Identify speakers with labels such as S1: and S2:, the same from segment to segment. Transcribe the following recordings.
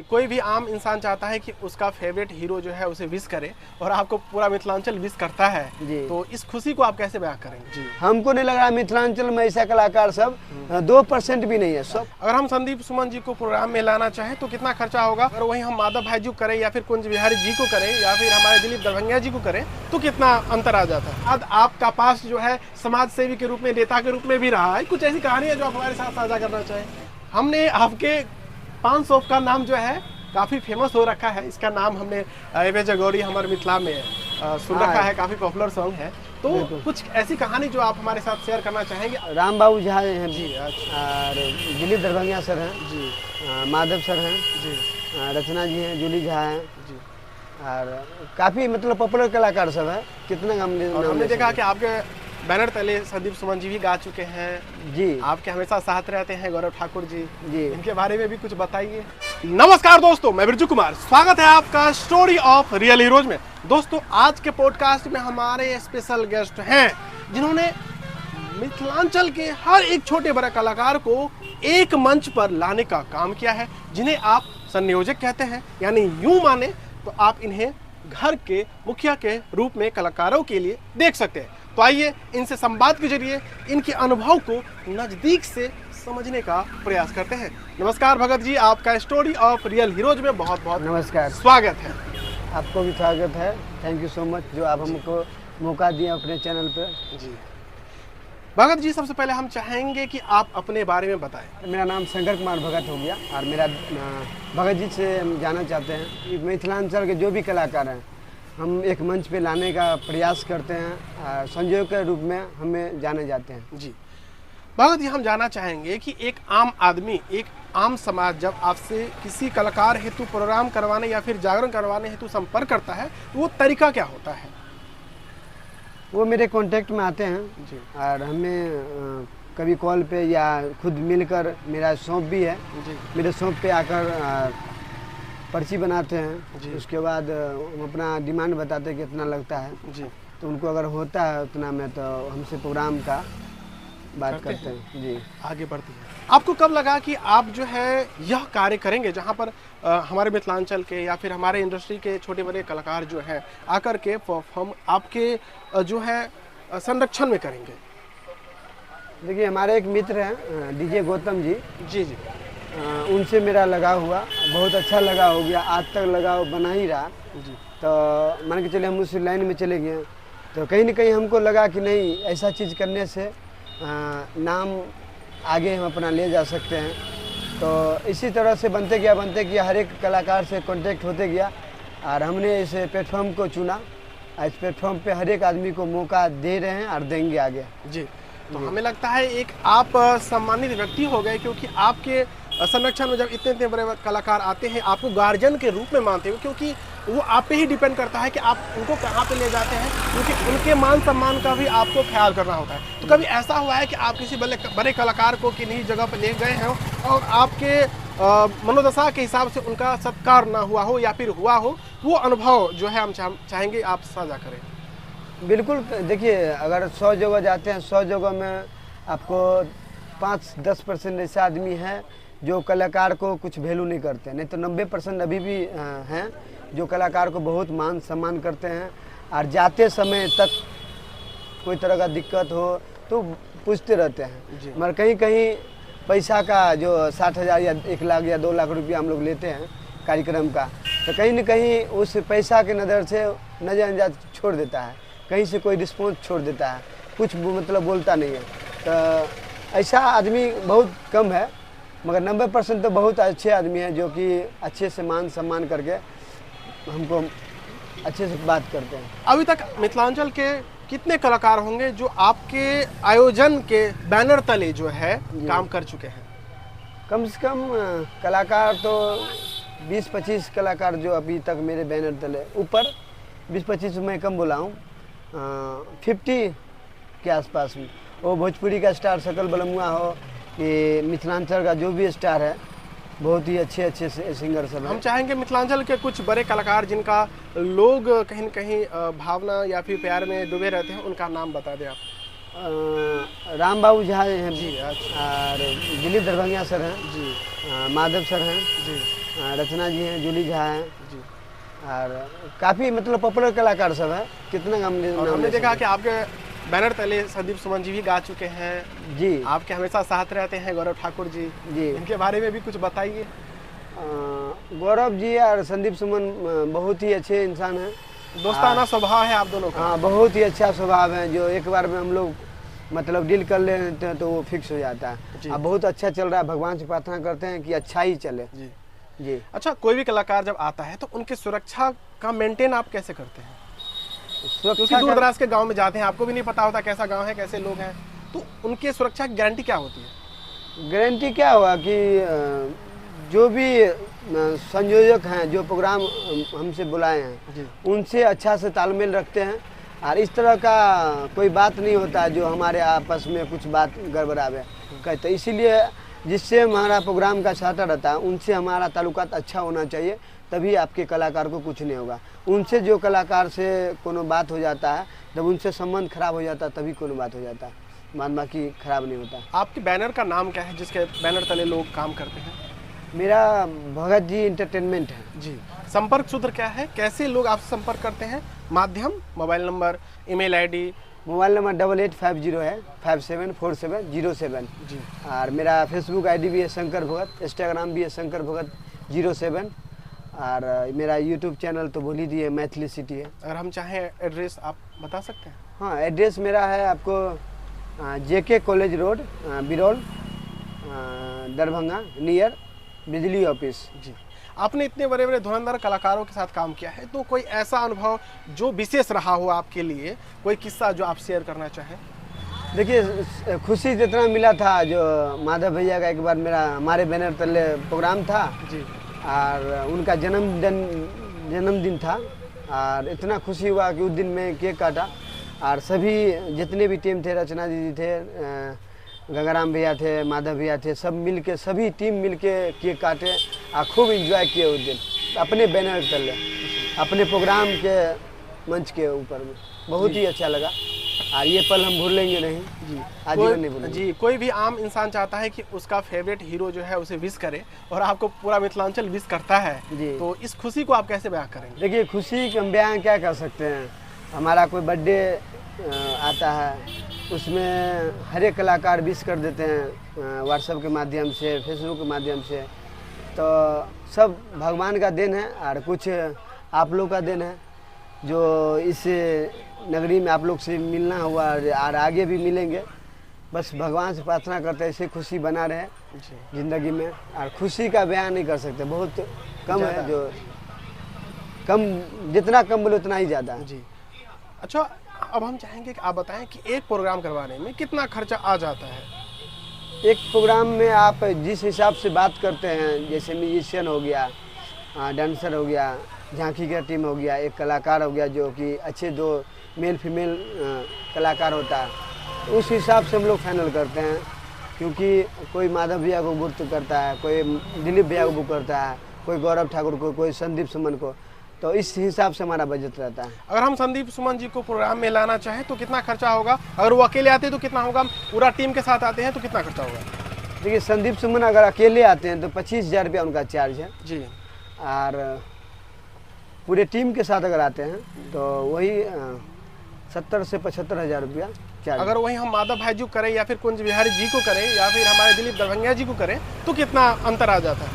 S1: कोई भी आम इंसान चाहता है कि उसका फेवरेट हीरो जो है उसे विश करे और आपको पूरा मिथिलांचल विश करता है
S2: जी।
S1: तो इस खुशी को आप कैसे बयां करेंगे? जी,
S2: हमको नहीं लग रहा मिथिलांचल में ऐसा कलाकार सब 2% भी नहीं है सब।
S1: अगर हम संदीप सुमन जी को प्रोग्राम में लाना चाहें तो कितना खर्चा होगा? अगर वही हम माधव भाई जी को करें या फिर कुंज बिहारी जी को करें या फिर हमारे दिलीप दरभंगिया जी को करें तो कितना अंतर आ जाता है? आज आपका पास जो है समाज सेवी के रूप में, नेता के रूप में भी रहा है, कुछ ऐसी कहानी है जो आप हमारे साथ साझा करना चाहें? हमने आपके पान सौंफ का नाम जो है काफ़ी फेमस हो रखा है, इसका नाम हमने एवे जगौरी हमारे मिथिला में सुन रखा है, काफ़ी पॉपुलर सॉन्ग है। तो कुछ ऐसी कहानी जो आप हमारे साथ शेयर करना चाहेंगे?
S2: राम बाबू झा हैं
S1: जी, अच्छा
S2: और दिलीप दरभंगिया सर हैं
S1: जी,
S2: माधव सर हैं
S1: जी,
S2: रचना जी हैं, जूली झा हैं
S1: जी।
S2: और काफ़ी मतलब पॉपुलर कलाकार सब है। कितना
S1: और हमने देखा कि आपके बैनर तले संदीप सुमन जी भी गा चुके हैं
S2: जी,
S1: आपके हमेशा साथ रहते हैं गौरव ठाकुर जी
S2: जी।
S1: इनके बारे में भी कुछ बताइए। नमस्कार दोस्तों, मैं बिरजू कुमार, स्वागत है आपका स्टोरी ऑफ रियल हीरोज में। दोस्तों, आज के पॉडकास्ट में हमारे स्पेशल गेस्ट हैं जिन्होंने मिथिलांचल के हर एक छोटे बड़े कलाकार को एक मंच पर लाने का काम किया है, जिन्हें आप संयोजक कहते हैं। यानी यूं माने तो आप इन्हें घर के मुखिया के रूप में कलाकारों के लिए देख सकते हैं। तो आइए इनसे संवाद के जरिए इनके अनुभव को नजदीक से समझने का प्रयास करते हैं। नमस्कार भगत जी, आपका स्टोरी ऑफ रियल हीरोज में बहुत बहुत
S2: नमस्कार।
S1: स्वागत है।
S2: आपको भी स्वागत है। थैंक यू सो मच जो आप हमको मौका दिए अपने चैनल पे।
S1: जी भगत जी, सबसे पहले हम चाहेंगे कि आप अपने बारे में बताएं।
S2: मेरा नाम शंकर कुमार भगत हो गया और मेरा भगत जी से हम जानना चाहते हैं कि मिथिलांचल के जो भी कलाकार हैं हम एक मंच पे लाने का प्रयास करते हैं, संयोजक के रूप में हमें जाने जाते हैं।
S1: जी भगत जी, हम जानना चाहेंगे कि एक आम आदमी, एक आम समाज जब आपसे किसी कलाकार हेतु प्रोग्राम करवाने या फिर जागरण करवाने हेतु संपर्क करता है तो वो तरीका क्या होता है?
S2: वो मेरे कांटेक्ट में आते हैं
S1: जी,
S2: और हमें कभी कॉल पे या खुद मिलकर, मेरा शॉप भी है,
S1: जी,
S2: मेरे शॉप पे आकर पर्ची बनाते
S1: जी।
S2: हैं। उसके बाद हम अपना डिमांड बताते हैं कितना लगता है,
S1: जी।
S2: तो उनको अगर होता है उतना में तो हमसे प्रोग्राम का बात करते हैं। जी,
S1: आगे बढ़ती है। आपको कब लगा कि आप जो है यह कार्य करेंगे जहाँ पर हमारे मिथिलांचल के या फिर हमारे इंडस्ट्री के छोटे बड़े कलाकार जो हैं आकर के परफॉर्म आपके जो है संरक्षण में करेंगे?
S2: देखिए हमारे एक मित्र हैं डीजे गौतम जी,
S1: जी, जी,
S2: उनसे मेरा लगाव हुआ, बहुत अच्छा लगाव हो गया, आज तक लगाव बना ही रहा।
S1: जी,
S2: तो मान के चले हम उस लाइन में चले गए, तो कहीं ना कहीं हमको लगा कि नहीं, ऐसा चीज़ करने से नाम आगे हम अपना ले जा सकते हैं। तो इसी तरह से बनते गया हर एक कलाकार से कांटेक्ट होते गया और हमने इस प्लेटफॉर्म को चुना। इस प्लेटफॉर्म पे हर एक आदमी को मौका दे रहे हैं और देंगे आगे।
S1: जी। तो हमें लगता है एक आप सम्मानित व्यक्ति हो गए, क्योंकि आपके संरक्षण में जब इतने इतने बड़े कलाकार आते हैं आपको गार्जियन के रूप में मानते हो, क्योंकि वो आप पे ही डिपेंड करता है कि आप उनको कहाँ पे ले जाते हैं, क्योंकि उनके मान सम्मान का भी आपको ख्याल करना होता है। तो कभी ऐसा हुआ है कि आप किसी बड़े कलाकार को किन्हीं जगह पर ले गए हैं और आपके मनोदशा के हिसाब से उनका सत्कार ना हुआ हो या फिर हुआ हो, वो अनुभव जो है हम चाहेंगे आप साझा करें?
S2: बिल्कुल। देखिए अगर 100 जगह जाते हैं, 100 जगह में आपको 5-10% ऐसे आदमी हैं जो कलाकार को कुछ वैल्यू नहीं करते, नहीं तो 90% अभी भी हैं जो कलाकार को बहुत मान सम्मान करते हैं और जाते समय तक कोई तरह का दिक्कत हो तो पूछते रहते हैं। मगर कहीं कहीं पैसा का जो 60,000 या 1 लाख या 2 लाख रुपया हम लोग लेते हैं कार्यक्रम का, तो कहीं न कहीं उस पैसा के नज़र से नज़रअंदाज छोड़ देता है, कहीं से कोई रिस्पॉन्स छोड़ देता है, कुछ मतलब बोलता नहीं है। तो ऐसा आदमी बहुत कम है, मगर 90% तो बहुत अच्छे आदमी हैं जो कि अच्छे से मान सम्मान करके हमको अच्छे से बात करते हैं।
S1: अभी तक मिथिलांचल के कितने कलाकार होंगे जो आपके आयोजन के बैनर तले जो है काम कर चुके हैं?
S2: कम से कम कलाकार तो 20-25 कलाकार जो अभी तक मेरे बैनर तले, ऊपर 20-25 मैं कम बोला हूँ, 50 के आसपास में। वो भोजपुरी का स्टार सकल बलमुआ हो कि मिथिलांचल का जो भी स्टार है, बहुत ही अच्छे अच्छे सिंगर सब हैं। हम
S1: चाहेंगे मिथिलांचल के कुछ बड़े कलाकार जिनका लोग कहीं न कहीं भावना या फिर प्यार में डूबे रहते हैं, उनका नाम बता दें आप।
S2: राम बाबू झा हैं
S1: जी, अच्छा।
S2: और दिलीप दरभंगिया सर हैं
S1: जी,
S2: माधव सर हैं
S1: जी,
S2: रचना जी हैं, जूली झा हैं,
S1: जी।
S2: और काफ़ी मतलब पॉपुलर कलाकार सब है। कितना हम
S1: और हमने देखा कि आपके बैनर तले संदीप सुमन जी भी गा चुके हैं
S2: जी।
S1: आपके हमेशा साथ रहते हैं गौरव ठाकुर जी
S2: जी।
S1: इनके बारे में भी कुछ बताइए।
S2: गौरव जी और संदीप सुमन बहुत ही अच्छे इंसान हैं।
S1: दोस्ताना स्वभाव है आप दोनों का।
S2: हाँ, बहुत ही अच्छा स्वभाव है, जो एक बार में हम लोग मतलब डील कर लेते हैं तो वो फिक्स हो जाता है। अब बहुत अच्छा चल रहा है, भगवान से प्रार्थना करते हैं कि अच्छा ही चले।
S1: जी
S2: जी।
S1: अच्छा, कोई भी कलाकार जब आता है तो उनकी सुरक्षा का मेंटेन आप कैसे करते हैं? क्योंकि दूर दराज के गांव में जाते हैं, आपको भी नहीं पता होता कैसा गांव है, कैसे लोग हैं, तो उनके सुरक्षा की गारंटी क्या होती है?
S2: गारंटी क्या हुआ कि जो भी संयोजक हैं, जो प्रोग्राम हमसे बुलाए हैं, उनसे अच्छा से तालमेल रखते हैं, और इस तरह का कोई बात नहीं होता जो हमारे आपस में कुछ बात गड़बड़ावे कहते। इसीलिए जिससे हमारा प्रोग्राम का साटा रहता है उनसे हमारा ताल्लुकात अच्छा होना चाहिए, तभी आपके कलाकार को कुछ नहीं होगा। उनसे जो कलाकार से कोनो बात हो जाता है, जब उनसे संबंध खराब हो जाता है तभी कोनो बात हो जाता है, बाकी खराब नहीं होता।
S1: आपके बैनर का नाम क्या है जिसके बैनर तले लोग काम करते हैं?
S2: मेरा भगत जी एंटरटेनमेंट है।
S1: जी। संपर्क सूत्र क्या है, कैसे लोग आपसे संपर्क करते हैं? माध्यम, mobile number, email ID?
S2: Mobile number 8850 है 574707
S1: जी।
S2: और मेरा फेसबुक आईडी भी है शंकर भगत, इंस्टाग्राम भी है शंकर भगत 07, और मेरा यूट्यूब चैनल तो बोल ही दिए मैथिली सिटी है।
S1: अगर हम चाहें एड्रेस आप बता सकते हैं?
S2: हाँ, एड्रेस मेरा है आपको JK college road, Biraul, Darbhanga, near बिजली ऑफिस।
S1: जी। आपने इतने बड़े बड़े धुरंधर कलाकारों के साथ काम किया है, तो कोई ऐसा अनुभव जो विशेष रहा हो आपके लिए, कोई किस्सा जो आप शेयर करना चाहें?
S2: देखिए, खुशी जितना मिला था, जो माधव भैया का एक बार मेरा हमारे बैनर तले प्रोग्राम था
S1: जी,
S2: और उनका जन्मदिन था, और इतना खुशी हुआ कि उस दिन मैं केक काटा, और सभी जितने भी टीम थे, रचना दीदी थे, गंगाराम भैया थे, माधव भैया थे, सब मिलके, सभी टीम मिलके केक काटे और खूब एंजॉय किए उस दिन अपने बैनर तले, अपने प्रोग्राम के मंच के ऊपर में। बहुत ही अच्छा लगा, और ये पल हम भूलेंगे नहीं जी, आजीवन नहीं भूलेंगे।
S1: जी। कोई भी आम इंसान चाहता है कि उसका फेवरेट हीरो जो है उसे विश करे, और आपको पूरा मिथिलांचल विश करता है
S2: जी।
S1: तो इस खुशी को आप कैसे बयां करेंगे?
S2: देखिए, खुशी हम बयां क्या कर सकते हैं, हमारा कोई बर्थडे आता है, उसमें हर एक कलाकार विश कर देते हैं व्हाट्सएप के माध्यम से, फेसबुक के माध्यम से, तो सब भगवान का देन है, और कुछ आप लोग का देन है जो इस नगरी में आप लोग से मिलना हुआ, और आगे भी मिलेंगे। बस भगवान से प्रार्थना करते हैं ऐसे खुशी बना रहे ज़िंदगी में, और खुशी का बयान नहीं कर सकते, बहुत कम है, जो कम, जितना कम बोले उतना ही ज़्यादा है।
S1: जी। अच्छा, अब हम चाहेंगे कि आप बताएं कि एक प्रोग्राम करवाने में कितना खर्चा आ जाता है?
S2: एक प्रोग्राम में आप जिस हिसाब से बात करते हैं, जैसे म्यूजिशियन हो गया, डांसर हो गया, झांकी का टीम हो गया, एक कलाकार हो गया जो कि अच्छे दो मेल फीमेल कलाकार होता है, तो उस हिसाब से हम लोग फाइनल करते हैं। क्योंकि कोई माधव भैया को बुक करता है, कोई दिलीप भैया को बुक करता है, कोई गौरव ठाकुर को, कोई संदीप सुमन को, तो इस हिसाब से हमारा बजट रहता है।
S1: अगर हम संदीप सुमन जी को प्रोग्राम में लाना चाहें तो कितना खर्चा होगा? अगर वो अकेले आते हैं तो कितना होगा? पूरा टीम के साथ आते हैं तो कितना खर्चा होगा?
S2: देखिए, संदीप सुमन अगर अकेले आते हैं तो 25,000 रुपया उनका चार्ज है
S1: जी,
S2: और पूरे टीम के साथ अगर आते हैं तो वही 70 से 75,000 रुपया चार्ज।
S1: अगर वही हम माधव भाई जी को करें, या फिर कुंज बिहारी जी को करें, या फिर हमारे दिलीप दरभंगिया जी को करें, तो कितना अंतर आ जाता है?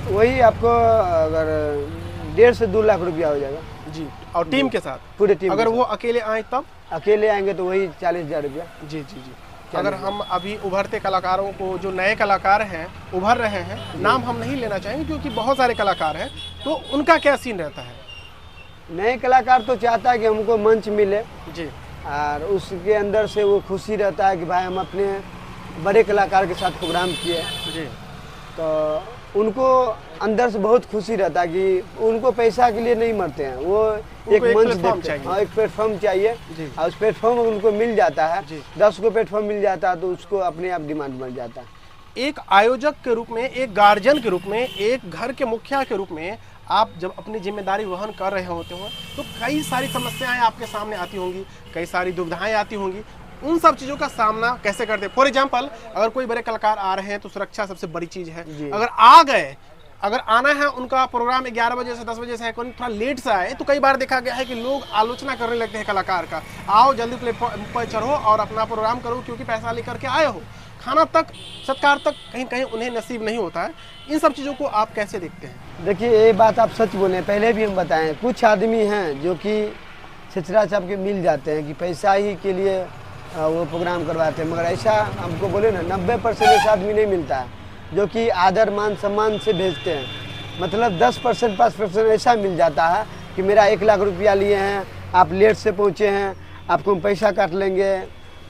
S2: वही आपको अगर 1.5 से 2 लाख रुपया हो जाएगा
S1: जी। और टीम के साथ?
S2: पूरे टीम।
S1: अगर वो अकेले आए तब?
S2: अकेले आएंगे तो वही 40,000 रुपया।
S1: जी जी जी। अगर हम अभी उभरते कलाकारों को, जो नए कलाकार हैं, उभर रहे हैं, नाम हम नहीं लेना चाहेंगे क्योंकि बहुत सारे कलाकार हैं, तो उनका क्या सीन रहता है?
S2: नए कलाकार तो चाहता है कि हमको मंच मिले
S1: जी,
S2: और उसके अंदर से वो खुशी रहता है कि भाई हम अपने बड़े कलाकार के साथ प्रोग्राम किए
S1: जी,
S2: तो उनको अंदर से बहुत खुशी रहता है कि उनको पैसा के लिए नहीं मरते हैं, वो एक मंच देखते हैं। हाँ, एक प्लेटफॉर्म चाहिए, और उस प्लेटफॉर्म उनको मिल जाता है, 10 को प्लेटफॉर्म मिल जाता है तो उसको अपने आप डिमांड बढ़ जाता है।
S1: एक आयोजक के रूप में, एक गार्जियन के रूप में, एक घर के मुखिया के रूप में आप जब अपनी जिम्मेदारी वहन कर रहे होते हो तो कई सारी समस्याएं आपके सामने आती होंगी, कई सारी दुविधाएं आती होंगी। उन सब चीज़ों का सामना कैसे करते हैं? फॉर एग्जाम्पल, अगर कोई बड़े कलाकार आ रहे हैं तो सुरक्षा सबसे बड़ी चीज़ है। अगर आ गए अगर आना है उनका प्रोग्राम 11 बजे से 10 बजे से है, कोई थोड़ा लेट से आए तो कई बार देखा गया है कि लोग आलोचना करने लगते हैं कलाकार का। आओ जल्दी प्लेटफॉर्म पर चढ़ो और अपना प्रोग्राम करो, क्योंकि पैसा लेकर के आए हो। खाना तक, सत्कार तक कहीं कहीं उन्हें नसीब नहीं होता है। इन सब चीज़ों को आप कैसे देखते हैं?
S2: देखिए, ये बात आप सच बोले, पहले भी हम बताएं, कुछ आदमी हैं जो कि छिछरा छाप के मिल जाते हैं कि पैसा ही के लिए वो प्रोग्राम करवाते हैं, मगर ऐसा हमको बोले ना 90% ऐसा आदमी नहीं मिलता है जो कि आदर मान सम्मान से भेजते हैं। मतलब 10% 5% ऐसा मिल जाता है कि मेरा 1 लाख रुपया लिए हैं, आप लेट से पहुँचे हैं, आपको हम पैसा काट लेंगे,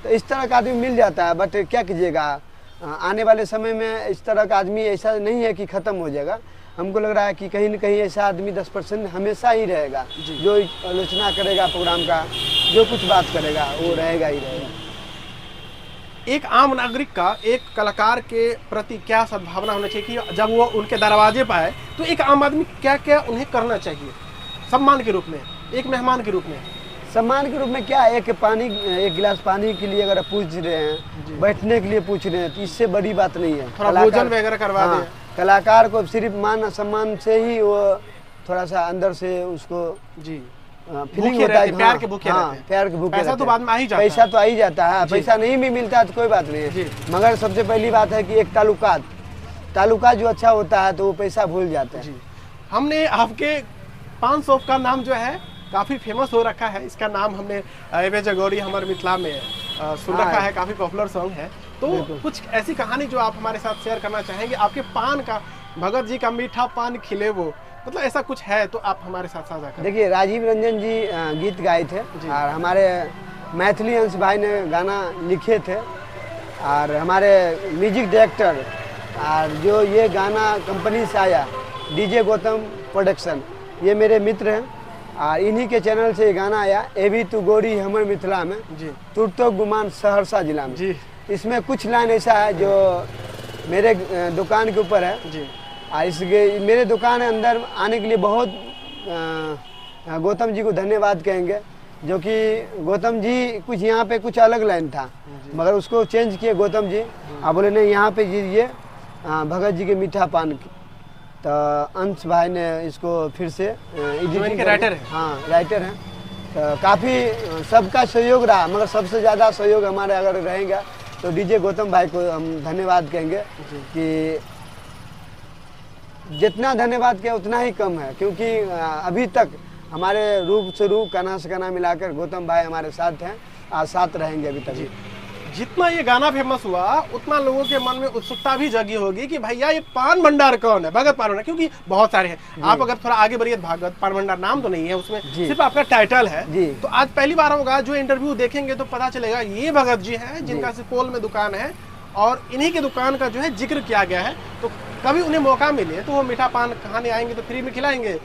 S2: तो इस तरह का आदमी मिल जाता है। बट क्या कीजिएगा, आने वाले समय में इस तरह का आदमी ऐसा नहीं है कि ख़त्म हो जाएगा। हमको लग रहा है कि कहीं न कहीं ऐसा आदमी 10% हमेशा ही रहेगा, जो आलोचना करेगा प्रोग्राम का, जो कुछ बात करेगा वो रहेगा ही रहेगा।
S1: एक आम नागरिक का एक कलाकार के प्रति क्या सद्भावना होना चाहिए कि जब वो उनके दरवाजे पर आए तो एक आम आदमी क्या क्या उन्हें करना चाहिए सम्मान के रूप में, एक मेहमान के रूप में?
S2: सम्मान के रूप में क्या, एक गिलास पानी के लिए अगर आप पूछ रहे हैं, बैठने के लिए पूछ रहे हैं, तो इससे बड़ी बात नहीं है।
S1: थोड़ा भोजन वगैरह करवा दें।
S2: कलाकार को सिर्फ मान सम्मान से ही वो थोड़ा सा अंदर से उसको फीलिंग होता है,
S1: प्यार के भूखे रहते हैं।
S2: प्यार के भूखे।
S1: पैसा तो बाद में आ ही जाता है।
S2: पैसा तो आ ही जाता है, पैसा नहीं भी मिलता है तो कोई बात नहीं है, मगर सबसे पहली बात है कि एक ताल्लुकात जो अच्छा होता है तो वो पैसा भूल जाता है।
S1: हमने आपके पान सौंफ का नाम जो है काफ़ी फेमस हो रखा है, इसका नाम हमने एवे जगोरी हमारे मिथिला में सुन रखा है, काफ़ी पॉपुलर सॉन्ग है। तो कुछ ऐसी कहानी जो आप हमारे साथ शेयर करना चाहेंगे, आपके पान का, भगत जी का मीठा पान खिले वो, मतलब ऐसा कुछ है तो आप हमारे साथ साझा करें।
S2: देखिए, राजीव रंजन जी गीत गाए थे और हमारे मैथिली अंश भाई ने गाना लिखे थे, और हमारे म्यूजिक डायरेक्टर और जो ये गाना कंपनी से आया डीजे गौतम प्रोडक्शन, ये मेरे मित्र हैं, और इन्हीं के चैनल से ये गाना आया, एवी तू गोरी हमर मिथिला में तुरतो गुमान सहरसा जिला में जी। इसमें कुछ लाइन ऐसा है जो मेरे दुकान के ऊपर है जी। और इसके मेरे दुकान के अंदर आने के लिए बहुत गौतम जी को धन्यवाद कहेंगे, जो कि गौतम जी कुछ यहाँ पे कुछ अलग लाइन था, मगर उसको चेंज किए गौतम जी, और बोले नहीं यहाँ पे ये भगत जी के मीठा पान की, तो अंश भाई ने इसको फिर से एडिटिंग,
S1: राइटर है।
S2: हाँ, राइटर हैं, तो काफ़ी सबका सहयोग रहा, मगर सबसे ज़्यादा सहयोग हमारे अगर रहेगा तो डीजे गौतम भाई को हम धन्यवाद कहेंगे कि जितना धन्यवाद किया उतना ही कम है, क्योंकि अभी तक हमारे रूप से रूप, काना से काना मिलाकर गौतम भाई हमारे साथ हैं और साथ रहेंगे अभी तक।
S1: जितना ये गाना फेमस हुआ उतना लोगों के मन में उत्सुकता भी जगी होगी कि भैया ये पान भंडार कौन है, भगत पान भंडार, क्योंकि बहुत सारे हैं। आप अगर थोड़ा आगे बढ़िए, भगत पान भंडार नाम तो नहीं है उसमें, सिर्फ आपका टाइटल है। तो आज पहली बार होगा जो इंटरव्यू देखेंगे तो पता चलेगा ये भगत जी हैं जिनका सुपौल में दुकान है, और इन्हीं की दुकान का जो है जिक्र किया गया है। तो कभी उन्हें मौका मिले तो वो मीठा पान कहानी आएंगे तो फ्री में खिलाएंगे?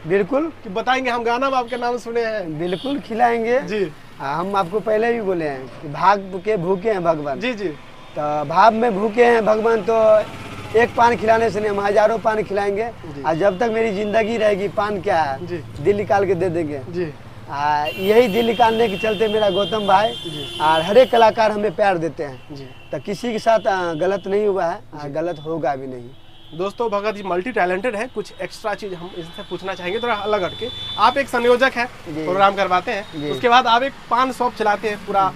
S2: बिल्कुल,
S1: कि बताएंगे हम गाना में आपके नाम सुने हैं।
S2: बिल्कुल खिलाएंगे जी। हम आपको पहले भी बोले हैं कि भाग के भूखे हैं भगवान जी जी। तो भाव में भूखे हैं भगवान, तो एक पान खिलाने से नहीं, हम हजारों पान खिलाएंगे, और जब तक मेरी जिंदगी रहेगी पान क्या है दिल निकाल के दे देंगे जी। यही दिल निकालने के चलते मेरा गौतम भाई और हर एक कलाकार हमें प्यार देते हैं जी। तो किसी के साथ गलत नहीं हुआ है, गलत होगा भी नहीं।
S1: दोस्तों, भगत जी मल्टी टैलेंटेड है। कुछ एक्स्ट्रा चीज हम इससे पूछना चाहेंगे, थोड़ा अलग हटके। आप एक संयोजक हैं, प्रोग्राम करवाते हैं, उसके बाद आप एक पान शॉप चलाते हैं, पूरा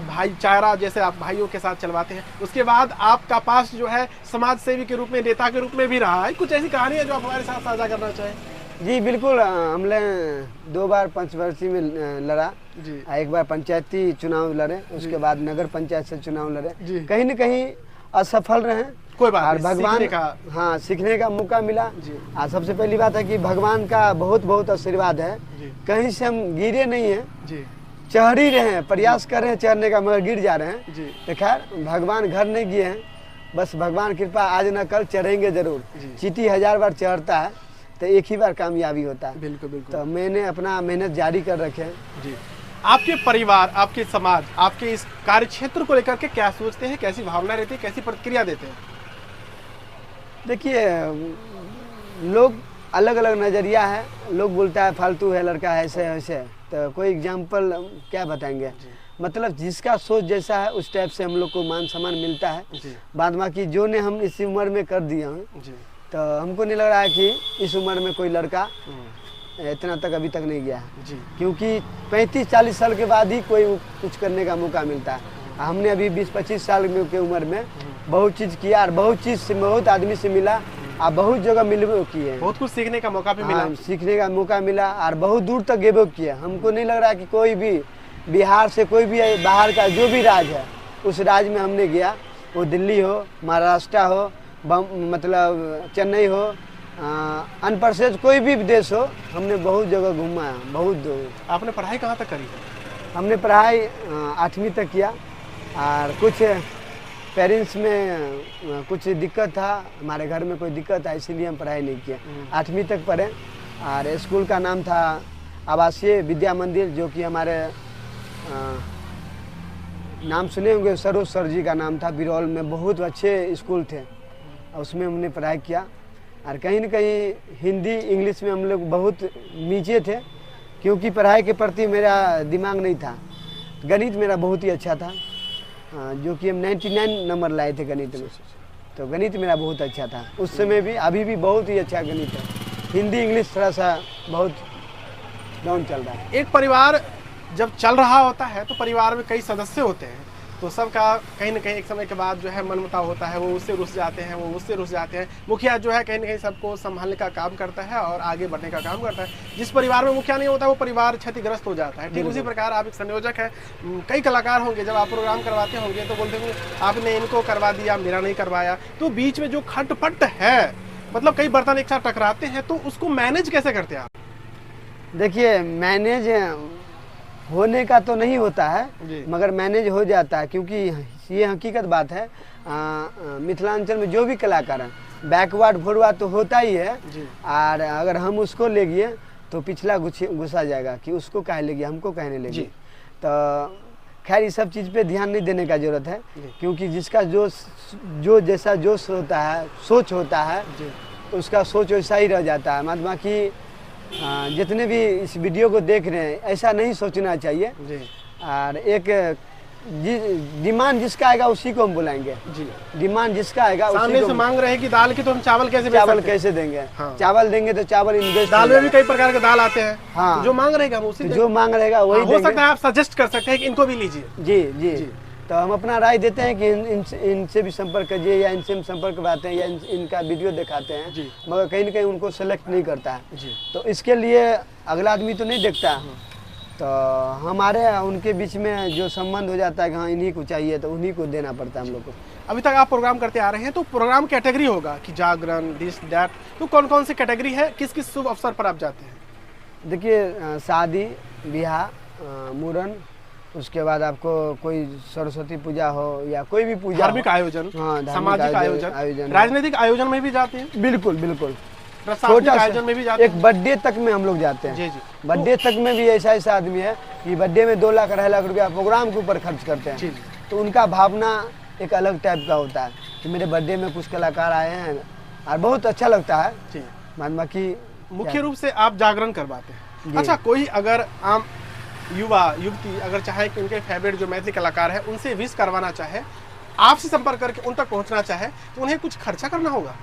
S1: भाईचारा जैसे आप भाइयों के साथ चलवाते हैं, उसके बाद आपका पास जो है समाज सेवी के रूप में, नेता के रूप में भी रहा है। कुछ ऐसी कहानी है जो आप हमारे साथ साझा करना चाहें?
S2: जी बिल्कुल, हमने 2 बार पंचवर्षीय में लड़ा जी। एक बार पंचायती चुनाव लड़े, उसके बाद नगर पंचायत से चुनाव लड़े, कहीं न कहीं असफल रहे,
S1: कोई बात
S2: और भगवान हाँ सीखने का मौका मिला। और सबसे पहली बात है कि भगवान का बहुत बहुत आशीर्वाद है, कहीं से हम गिरे नहीं हैं, चढ़ ही रहे हैं, प्रयास कर रहे हैं चढ़ने का, मगर गिर जा रहे हैं। तो खैर भगवान घर नहीं गए हैं, बस भगवान कृपा, आज न कल चढ़ेंगे जरूर। चींटी 1000 बार चढ़ता है तो एक ही बार कामयाबी होता है।
S1: बिल्कुल बिल्कुल।
S2: तो मैंने अपना मेहनत जारी कर रखे हैं
S1: जी। आपके परिवार, आपके समाज, आपके इस कार्य क्षेत्र को लेकर के क्या सोचते हैं, कैसी भावना रहती है, कैसी प्रतिक्रिया देते हैं?
S2: देखिए, लोग अलग अलग नज़रिया है, लोग बोलता है फालतू है लड़का, ऐसे ऐसे, तो कोई एग्जाम्पल क्या बताएंगे। मतलब जिसका सोच जैसा है उस टाइप से हम लोग को मान सम्मान मिलता है। बाद बाकी जो ने हम इस उम्र में कर दिए हैं, तो हमको नहीं लग रहा है कि इस उम्र में कोई लड़का इतना तक अभी तक नहीं गया है
S1: जी।
S2: क्योंकि 35-40 साल के बाद ही कोई कुछ करने का मौका मिलता है। हमने अभी 20-25 साल की उम्र में बहुत चीज़ किया और बहुत चीज़ से बहुत आदमी से मिला और बहुत जगह मिलबो किए,
S1: बहुत कुछ सीखने का मौका भी मिला।
S2: सीखने का मौका मिला और बहुत दूर तक गेबो किया। हमको नहीं लग रहा कि कोई भी बिहार से कोई भी बाहर का जो भी राज्य है उस राज्य में हमने गया, वो दिल्ली हो, महाराष्ट्र हो, मतलब चेन्नई हो, अनप्रसिद्ध कोई भी देश हो, हमने बहुत जगह घूमा है, बहुत दूर।
S1: आपने पढ़ाई कहाँ तक करी है?
S2: हमने पढ़ाई 8वीं तक किया और कुछ पेरेंट्स में कुछ दिक्कत था, हमारे घर में कोई दिक्कत था, इसीलिए हम पढ़ाई नहीं किया। 8वीं तक पढ़े और स्कूल का नाम था आवासीय विद्या मंदिर, जो कि हमारे नाम सुने होंगे, सरोज सर जी का नाम था, बिरौल में बहुत अच्छे स्कूल थे, उसमें हमने पढ़ाई किया। और कहीं न कहीं हिंदी इंग्लिश में हम लोग बहुत नीचे थे क्योंकि पढ़ाई के प्रति मेरा दिमाग नहीं था। गणित मेरा बहुत ही अच्छा था, जो कि हम 99 नंबर लाए थे गणित में, तो गणित मेरा बहुत अच्छा था उस समय भी, अभी भी बहुत ही अच्छा गणित है। हिंदी इंग्लिश थोड़ा सा बहुत डाउन चल रहा है।
S1: एक परिवार जब चल रहा होता है तो परिवार में कई सदस्य होते हैं, तो सबका कहीं ना कहीं एक समय के बाद जो है मनमुटाव होता है, वो उससे रुस जाते हैं, वो उससे रुस जाते हैं। मुखिया जो है कहीं ना कहीं सबको संभालने का काम करता है और आगे बढ़ने का काम करता है। जिस परिवार में मुखिया नहीं होता वो परिवार क्षतिग्रस्त हो जाता है। ठीक उसी प्रकार आप एक संयोजक है, कई कलाकार होंगे, जब आप प्रोग्राम करवाते होंगे तो बोलते होंगे आपने इनको करवा दिया, मेरा नहीं करवाया। तो बीच में जो खटपट है, मतलब कई बर्तन एक साथ टकराते हैं, तो उसको मैनेज कैसे करते हैं आप?
S2: देखिए, मैनेज होने का तो नहीं होता है, मगर मैनेज हो जाता है, क्योंकि ये हकीकत बात है। मिथिलांचल में जो भी कलाकार है, बैकवर्ड फॉरवर्ड तो होता ही है, और अगर हम उसको ले गए तो पिछला घुसा जाएगा कि उसको कहे ले गया, हमको कहने लगे। तो खैर इस सब चीज़ पे ध्यान नहीं देने का जरूरत है, क्योंकि जिसका जो जैसा जोश होता है, सोच होता है, उसका सोच वैसा ही रह जाता है। मतलब कि जितने भी इस वीडियो को देख रहे हैं, ऐसा नहीं सोचना चाहिए। और एक डिमांड जिसका आएगा उसी को हम बुलाएंगे। डिमांड जिसका आएगा,
S1: सामने से मांग रहे हैं कि दाल की, तो हम चावल कैसे
S2: देंगे? हाँ। चावल देंगे तो चावल इन्वेस्ट,
S1: दाल में भी कई प्रकार के दाल आते हैं।
S2: हाँ।
S1: जो मांग रहेगा हम उसी
S2: जो मांग रहेगा वही
S1: हो सकता है आप सजेस्ट कर सकते हैं कि इनको भी लीजिए।
S2: जी। तो हम अपना राय देते हैं कि इनसे भी संपर्क कीजिए, या इनसे हम संपर्क करवाते हैं, या इनका वीडियो दिखाते हैं, मगर कहीं ना कहीं उनको सेलेक्ट नहीं करता है। तो इसके लिए अगला आदमी तो नहीं देखता, तो हमारे उनके बीच में जो संबंध हो जाता है कि हाँ इन्हीं को चाहिए, तो उन्हीं को देना पड़ता है हम लोग को।
S1: अभी तक आप प्रोग्राम करते आ रहे हैं, तो प्रोग्राम कैटेगरी होगा कि जागरण, दिस दैट, तो कौन कौन सी कैटेगरी है, किस किस शुभ अवसर पर आप जाते हैं?
S2: देखिए, शादी ब्याह, मुरन, उसके बाद आपको कोई सरस्वती पूजा हो या कोई भी पूजा,
S1: धार्मिक आयोजन, सामाजिक आयोजन, राजनीतिक आयोजन में भी जाते हैं।
S2: बिल्कुल,
S1: छोटा आयोजन में भी जाते हैं।
S2: एक बर्थडे तक में हम लोग जाते हैं। बर्थडे तक में भी ऐसा आदमी है कि बर्थडे में 2 लाख 2.5 लाख रुपया प्रोग्राम के ऊपर खर्च करते हैं। तो उनका भावना एक अलग टाइप का होता है कि मेरे बर्थडे में कुछ कलाकार आए हैं, और बहुत अच्छा लगता है। मानमा कि
S1: मुख्य रूप से आप जागरण करवाते हैं। अच्छा, कोई अगर आम युवा युवती अगर चाहे कि उनके फेवरेट जो मैथिली कलाकार है उनसे विश करवाना चाहे, आपसे संपर्क करके उन तक पहुंचना चाहे, तो उन्हें कुछ खर्चा करना होगा?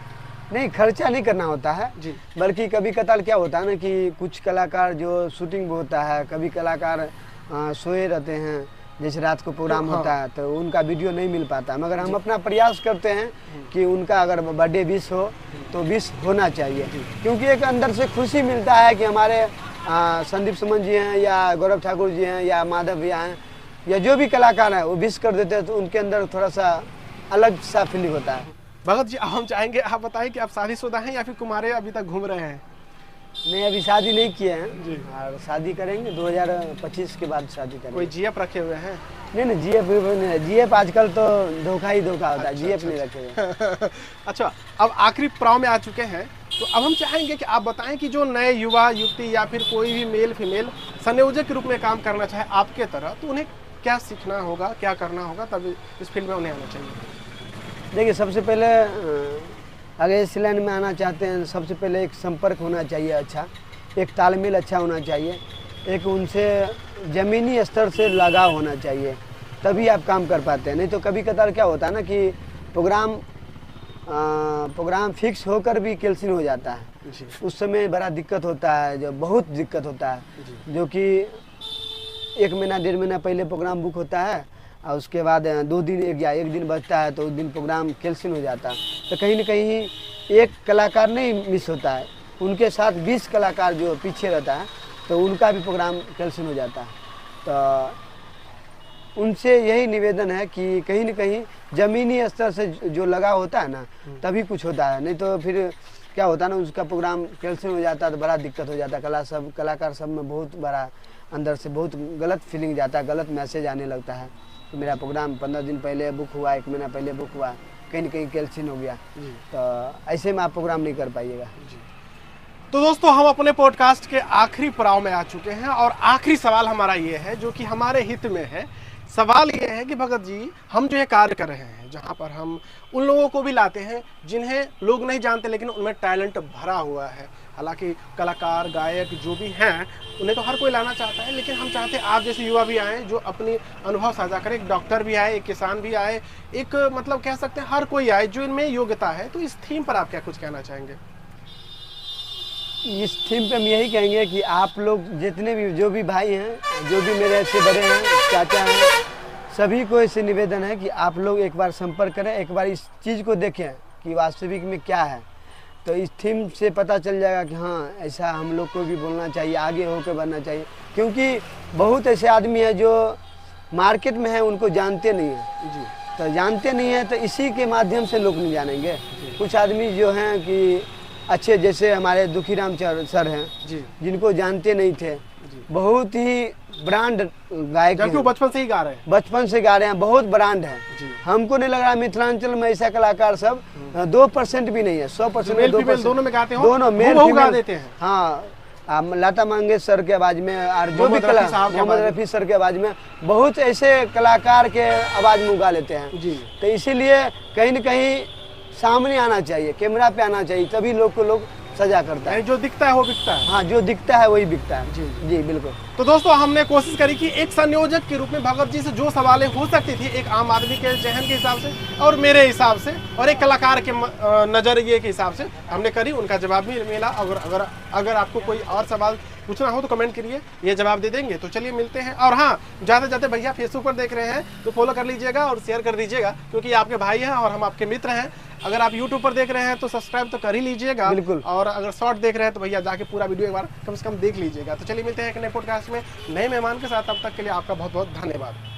S2: नहीं, खर्चा नहीं करना होता है जी, बल्कि कभी कतार क्या होता है ना कि कुछ कलाकार जो शूटिंग होता है, कभी कलाकार सोए रहते हैं, जैसे रात को प्रोग्राम होता है तो उनका वीडियो नहीं मिल पाता, मगर हम अपना प्रयास करते हैं कि उनका अगर बर्थडे विश हो तो विश होना चाहिए, क्योंकि एक अंदर से खुशी मिलता है कि हमारे संदीप सुमन जी हैं, या गौरव ठाकुर जी हैं, या माधव भैया हैं, या जो भी कलाकार हैं, वो विश कर देते हैं, तो उनके अंदर थोड़ा सा अलग सा फीलिंग होता है।
S1: भगत जी, हम चाहेंगे आप बताएं कि आप शादीशुदा हैं या फिर कुमारे अभी तक घूम रहे हैं?
S2: नहीं, अभी शादी नहीं किए हैं जी, और शादी करेंगे 2025 के बाद शादी करेंगे।
S1: कोई जीएफ रखे हुए हैं?
S2: नहीं, जीएफ आजकल तो धोखा ही धोखा होता है। जीएफ नहीं रखे हुए।
S1: अच्छा, अब आखिरी पड़ाव में आ चुके हैं, तो अब हम चाहेंगे कि आप बताएं कि जो नए युवा युवती या फिर कोई भी मेल फीमेल संयोजक के रूप में काम करना चाहे आपके तरह, तो उन्हें क्या सीखना होगा, क्या करना होगा, तब इस फील्ड में उन्हें आना चाहिए?
S2: देखिए, सबसे पहले अगर इस लाइन में आना चाहते हैं, सबसे पहले एक संपर्क होना चाहिए अच्छा, एक तालमेल अच्छा होना चाहिए, एक उनसे ज़मीनी स्तर से लगाव होना चाहिए, तभी आप काम कर पाते हैं। नहीं तो कभी कतार क्या होता है ना कि प्रोग्राम प्रोग्राम फिक्स होकर भी कैंसिल हो जाता है।
S1: जी
S2: उस समय बड़ा दिक्कत होता है, जो बहुत दिक्कत होता है,
S1: जी
S2: जो कि 1 महीना 1.5 महीना पहले प्रोग्राम बुक होता है और उसके बाद 2 दिन या 1 दिन बचता है तो उस दिन प्रोग्राम कैंसिल हो जाता है। तो कहीं न कहीं एक कलाकार नहीं मिस होता है, उनके साथ 20 कलाकार जो पीछे रहता है तो उनका भी प्रोग्राम कैंसिल हो जाता है। तो उनसे यही निवेदन है कि कहीं न कहीं ज़मीनी स्तर से जो लगा होता है ना, तभी कुछ होता है, नहीं तो फिर क्या होता है ना, उसका प्रोग्राम कैंसिल हो जाता है तो बड़ा दिक्कत हो जाता है। कलाकार सब में बहुत बड़ा अंदर से बहुत गलत फीलिंग जाता है, गलत मैसेज आने लगता है कि मेरा प्रोग्राम 15 दिन पहले बुक हुआ, 1 महीना पहले बुक हुआ, कहीं न कहीं कैंसिल हो गया।
S1: जी
S2: तो ऐसे में आप प्रोग्राम नहीं कर पाइएगा।
S1: जी। तो दोस्तों हम अपने पॉडकास्ट के आखिरी पड़ाव में आ चुके हैं और आखिरी सवाल हमारा ये है जो कि हमारे हित में है। सवाल ये है कि भगत जी, हम जो ये कार्य कर रहे हैं जहाँ पर हम उन लोगों को भी लाते हैं जिन्हें लोग नहीं जानते लेकिन उनमें टैलेंट भरा हुआ है। हालांकि कलाकार गायक जो भी हैं उन्हें तो हर कोई लाना चाहता है, लेकिन हम चाहते हैं आप जैसे युवा भी आए जो अपनी अनुभव साझा करें। एक डॉक्टर भी आए, एक किसान भी आए, एक मतलब कह सकते हैं हर कोई आए जो इनमें योग्यता है। तो इस थीम पर आप क्या कुछ कहना चाहेंगे?
S2: इस थीम पे हम यही कहेंगे कि आप लोग जितने भी जो भी भाई हैं, जो भी मेरे से बड़े हैं, चाचा हैं, सभी को इससे निवेदन है कि आप लोग एक बार संपर्क करें, एक बार इस चीज़ को देखें कि वास्तविक में क्या है। तो इस थीम से पता चल जाएगा कि हाँ, ऐसा हम लोग को भी बोलना चाहिए, आगे होकर बढ़ना चाहिए। क्योंकि बहुत ऐसे आदमी हैं जो मार्केट में हैं, उनको जानते नहीं हैं।
S1: जी
S2: तो जानते नहीं हैं तो इसी के माध्यम से लोग नहीं जानेंगे। कुछ आदमी जो हैं कि अच्छे, जैसे हमारे दुखीराम सर हैं
S1: जी
S2: जिनको जानते नहीं थे,
S1: जी।
S2: बहुत ही ब्रांड गायक
S1: जबकि वो
S2: हैं,
S1: बचपन से ही गा रहे हैं।
S2: बचपन से गा रहे हैं, बहुत ब्रांड है।
S1: जी।
S2: हमको नहीं लग रहा मिथिलांचल में ऐसा कलाकार सब 2% भी नहीं है, 100%
S1: मेल फीमेल
S2: 2%
S1: दोनों में गाते हो,
S2: दोनों मेल
S1: हूबहू गा
S2: फीमेल
S1: देते हैं।
S2: हाँ, लता मंगेशकर के आवाज में और जो भी
S1: मोहम्मद
S2: कला
S1: रफ़ी साहब के
S2: मोहम्मद
S1: आवाज में।
S2: रफ़ी सर के आवाज में, बहुत ऐसे कलाकार के आवाज में गा लेते हैं।
S1: जी
S2: तो इसीलिए कहीं न कहीं सामने आना चाहिए, कैमरा पे आना चाहिए, तभी लोग को लोग सजा करता है।
S1: जो दिखता है वो बिकता है।
S2: हाँ, जो दिखता है वही बिकता है।
S1: जी।
S2: जी बिल्कुल।
S1: तो दोस्तों हमने कोशिश करी कि एक संयोजक के रूप में भगत जी से जो सवालें हो सकती थी, एक आम आदमी के जहन के हिसाब से और मेरे हिसाब से और एक कलाकार के नजरिए के हिसाब से हमने करी, उनका जवाब भी मिला। अगर आपको कोई और सवाल पूछना हो तो कमेंट करिए, ये जवाब दे देंगे। तो चलिए मिलते हैं। और हाँ, जाते जाते भैया फेसबुक पर देख रहे हैं तो फॉलो कर लीजिएगा और शेयर कर दीजिएगा, क्योंकि आपके भाई हैं और हम आपके मित्र हैं। अगर आप यूट्यूब पर देख रहे हैं तो सब्सक्राइब तो कर ही लीजिएगा,
S2: बिल्कुल।
S1: और अगर शॉर्ट देख रहे हैं तो भैया जाके पूरा वीडियो एक बार कम से कम देख लीजिएगा। तो चलिए मिलते हैं एक नए पॉडकास्ट में नए मेहमान के साथ। तब तक के लिए आपका बहुत बहुत धन्यवाद।